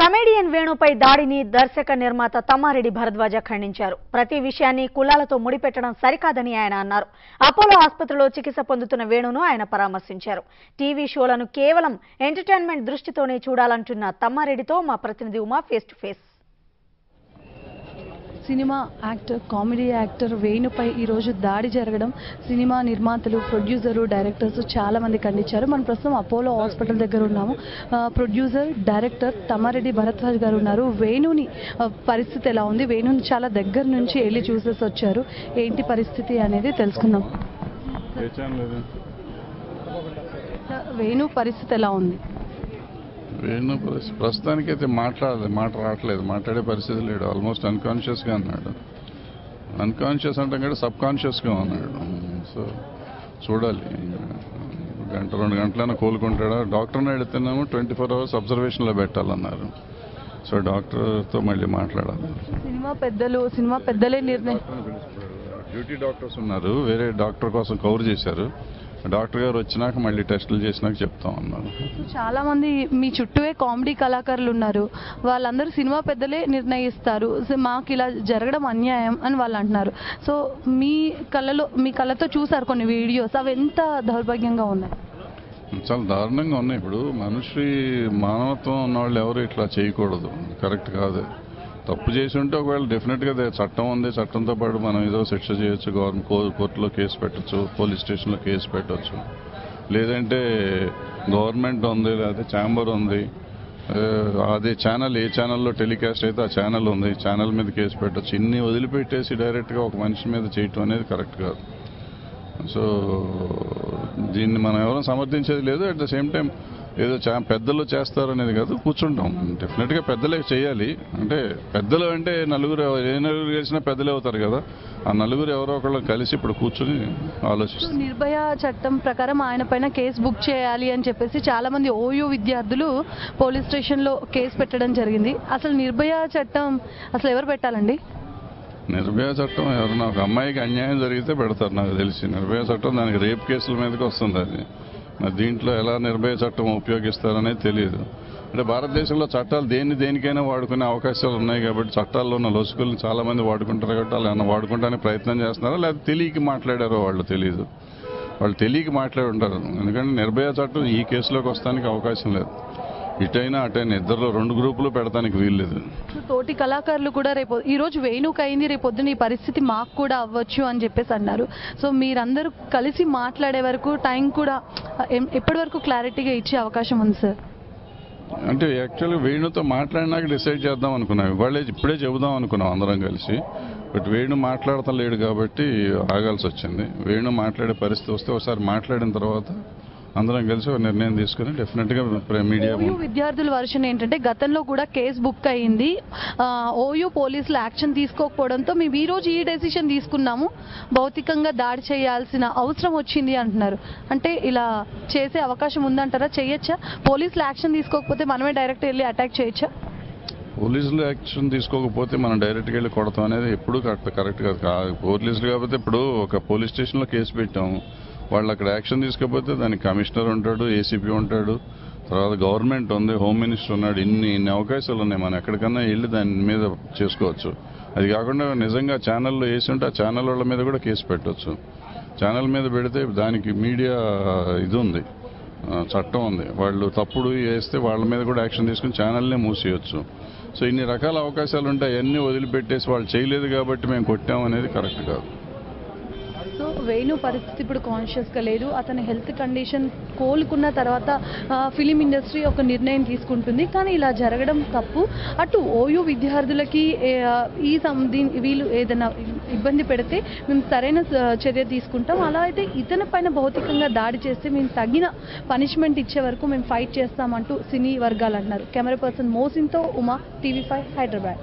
Comedian వేణుపై దాడిని దర్శక నిర్మాత తమ్మారెడ్డి భరద్వాజ ఖండించారు. ప్రతి విషయాన్ని కులాలతో ముడిపెట్టడం సరికాదని ఆయన అన్నారు. అపోలో ఆసుపత్రిలో చికిత్స పొందుతున్న వేణును ఆయన పరామర్శించారు. టీవీ షోలను కేవలం ఎంటర్టైన్మెంట్ దృష్టితోనే చూడాలంటున్న తమ్మారెడ్డితో మా ప్రతినిధి Uma face to face. Cinema actor, comedy actor వేణుపై ఈరోజు దాడి జరగడం సినిమా నిర్మాతలు, ప్రొడ్యూసరు, డైరెక్టర్స్ చాలా మంది ఖండించారు. మనం ప్రస్తుతం అపోలో హాస్పిటల్ దగ్గర ఉన్నాము. ప్రొడ్యూసర్, డైరెక్టర్ తమ్మారెడ్డి భరద్వాజ్ గారు ఉన్నారు. వేణుని పరిస్థితి ఎలా ఉంది, వేణుని చాలా దగ్గర నుంచి వెళ్ళి చూసేసి వచ్చారు, ఏంటి పరిస్థితి అనేది తెలుసుకుందాం. వేణు పరిస్థితి ఎలా ఉంది? వేణు ప్రస్తుతానికైతే మాట రావట్లేదు, మాట్లాడే పరిస్థితి లేడు. ఆల్మోస్ట్ అన్కాన్షియస్గా ఉన్నాడు. అన్కాన్షియస్ అంటే కూడా సబ్ కాన్షియస్గా ఉన్నాడు. సో చూడాలి, గంట 2 గంటలైనా కోలుకుంటాడా. డాక్టర్ని అడిగితేనేమో 24 hours అబ్జర్వేషన్లో పెట్టాలన్నారు. సో డాక్టర్తో మళ్ళీ మాట్లాడాలి. సినిమా పెద్దలే నిర్ణయం. డ్యూటీ డాక్టర్స్ ఉన్నారు, వేరే డాక్టర్ కోసం కవర్ చేశారు. డాక్టర్ గారు వచ్చినాక మళ్ళీ టెస్టులు చేసినాక చెప్తాం అన్నారు. చాలా మంది మీ చుట్టూ కామెడీ కళాకారులు ఉన్నారు, వాళ్ళందరూ సినిమా పెద్దలే నిర్ణయిస్తారు, మాకు ఇలా జరగడం అన్యాయం అని వాళ్ళు అంటున్నారు. సో మీ కళ్ళతో చూసారు కొన్ని వీడియోస్, అవి ఎంత దౌర్భాగ్యంగా ఉన్నాయి? చాలా దారుణంగా ఉన్నాయి. ఇప్పుడు మానవత్వం ఉన్నవాళ్ళు ఎవరు ఇట్లా చేయకూడదు, కరెక్ట్ కాదు. తప్పు చేసి ఉంటే ఒకవేళ డెఫినెట్గా చట్టం ఉంది, చట్టంతో పాటు మనం ఏదో శిక్ష చేయొచ్చు, కోర్టులో కేసు పెట్టచ్చు, పోలీస్ స్టేషన్లో కేసు పెట్టచ్చు, లేదంటే గవర్నమెంట్ ఉంది, లేకపోతే ఛాంబర్ ఉంది, అదే ఛానల్ ఏ ఛానల్లో టెలికాస్ట్ అయితే ఆ ఛానల్ ఉంది, ఛానల్ మీద కేసు పెట్టచ్చు. ఇన్ని వదిలిపెట్టేసి డైరెక్ట్గా ఒక మనిషి మీద చేయటం అనేది కరెక్ట్ కాదు. సో దీన్ని మనం ఎవరైనా సమర్థించేది లేదు. అట్ ద సేమ్ టైం ఏదో పెద్దలు చేస్తారు అనేది కాదు, కూర్చుంటాం. డెఫినెట్గా పెద్దలే చేయాలి. అంటే పెద్దలు అంటే ఏ నలుగురు చేసినా పెద్దలే అవుతారు కదా. ఆ నలుగురు ఎవరో ఒకళ్ళు కలిసి ఇప్పుడు కూర్చుని ఆలోచిస్తారు. నిర్భయ చట్టం ప్రకారం ఆయన పైన కేసు బుక్ చేయాలి అని చెప్పేసి చాలా మంది ఓయూ విద్యార్థులు పోలీస్ స్టేషన్లో కేసు పెట్టడం జరిగింది. అసలు నిర్భయ చట్టం అసలు ఎవరు పెట్టాలండి? నిర్భయ చట్టం ఎవరన్నా ఒక అమ్మాయికి అన్యాయం జరిగితే పెడతారు నాకు తెలిసి. నిర్భయ చట్టం దానికి రేప్ కేసుల మీదకి వస్తుంది. అది మరి దీంట్లో ఎలా నిర్భయ చట్టం ఉపయోగిస్తారనేది తెలియదు. అంటే భారతదేశంలో చట్టాలు దేనికైనా వాడుకునే అవకాశాలు ఉన్నాయి కాబట్టి, చట్టాల్లో ఉన్న లొసుకుల్ని చాలా మంది వాడుకుంటారు కాబట్టి వాళ్ళు వాడుకుంటానికి ప్రయత్నం చేస్తున్నారో లేకపోతే తెలియక మాట్లాడారో వాళ్ళు తెలియదు. వాళ్ళు తెలియక మాట్లాడి ఉంటారు. ఎందుకంటే నిర్భయ చట్టం ఈ కేసులోకి వస్తానికి అవకాశం లేదు. ఇటైనా అటైనా ఇద్దరు 2 గ్రూపులు పెడతానికి వీల్లేదు. తోటి కళాకారులు కూడా రేపు ఈరోజు వేణుకు అయింది, రేపు పొద్దున ఈ పరిస్థితి మాకు కూడా అవ్వచ్చు అని చెప్పేసి అన్నారు. సో మీరందరూ కలిసి మాట్లాడే వరకు టైం కూడా ఎప్పటి వరకు క్లారిటీగా ఇచ్చే అవకాశం ఉంది సార్? అంటే యాక్చువల్గా వేణుతో మాట్లాడినాక డిసైడ్ చేద్దాం అనుకున్నాం. ఇప్పుడే చెబుదాం అనుకున్నాం అందరం కలిసి. బట్ వేణు మాట్లాడటం లేడు కాబట్టి ఆగాల్సి వచ్చింది. వేణు మాట్లాడే పరిస్థితి వస్తే ఒకసారి మాట్లాడిన తర్వాత అందరం కలిసి ఒక నిర్ణయం తీసుకుని డెఫినెట్గా మీడియా. విద్యార్థుల వర్షన్ ఏంటంటే గతంలో కూడా కేసు బుక్ అయ్యింది, ఓయూ పోలీసులు యాక్షన్ తీసుకోకపోవడంతో మేము ఈ రోజు ఈ డెసిషన్ తీసుకున్నాము, భౌతికంగా దాడి చేయాల్సిన అవసరం వచ్చింది అంటున్నారు. అంటే ఇలా చేసే అవకాశం ఉందంటారా? చేయొచ్చా? పోలీసులు యాక్షన్ తీసుకోకపోతే మనమే డైరెక్ట్ వెళ్ళి అటాక్ చేయొచ్చా? పోలీసులు యాక్షన్ తీసుకోకపోతే మనం డైరెక్ట్గా వెళ్ళి కొడతాం అనేది ఎప్పుడు కరెక్ట్ కాదు. పోలీసులు కాకపోతే ఇప్పుడు ఒక పోలీస్ స్టేషన్లో కేసు పెట్టాము, వాళ్ళు అక్కడ యాక్షన్ తీసుకోకపోతే దానికి కమిషనర్ ఉంటాడు, ఏసీపీ ఉంటాడు, తర్వాత గవర్నమెంట్ ఉంది, హోమ్ మినిస్టర్ ఉన్నాడు. ఇన్ని అవకాశాలు ఉన్నాయి. మనం ఎక్కడికన్నా వెళ్ళి దాని మీద చేసుకోవచ్చు. అది కాకుండా నిజంగా ఛానల్లో వేసి ఉంటే ఆ ఛానల్ వాళ్ళ మీద కూడా కేసు పెట్టవచ్చు. ఛానల్ మీద పెడితే దానికి మీడియా ఇది ఉంది, చట్టం ఉంది. వాళ్ళు తప్పుడు వేస్తే వాళ్ళ మీద కూడా యాక్షన్ తీసుకుని ఛానల్నే మూసేయచ్చు. సో ఇన్ని రకాల అవకాశాలు ఉంటాయి. అన్నీ వదిలిపెట్టేసి వాళ్ళు చేయలేదు కాబట్టి మేము కొట్టాం అనేది కరెక్ట్ కాదు. సో వేణు పరిస్థితి ఇప్పుడు కాన్షియస్గా లేదు. అతని హెల్త్ కండిషన్ కోలుకున్న తర్వాత ఫిలిం ఇండస్ట్రీ ఒక నిర్ణయం తీసుకుంటుంది. కానీ ఇలా జరగడం తప్పు. అటు ఓయూ విద్యార్థులకి వీళ్ళు ఏదైనా ఇబ్బంది పెడితే మేము సరైన చర్య తీసుకుంటాం. అలా అయితే ఇతని పైన భౌతికంగా దాడి చేస్తే మేము తగిన పనిష్మెంట్ ఇచ్చే వరకు మేము ఫైట్ చేస్తామంటూ సినీ వర్గాలు అంటున్నారు. కెమెరా పర్సన్ మోసిన్తో ఉమా, TV5 హైదరాబాద్.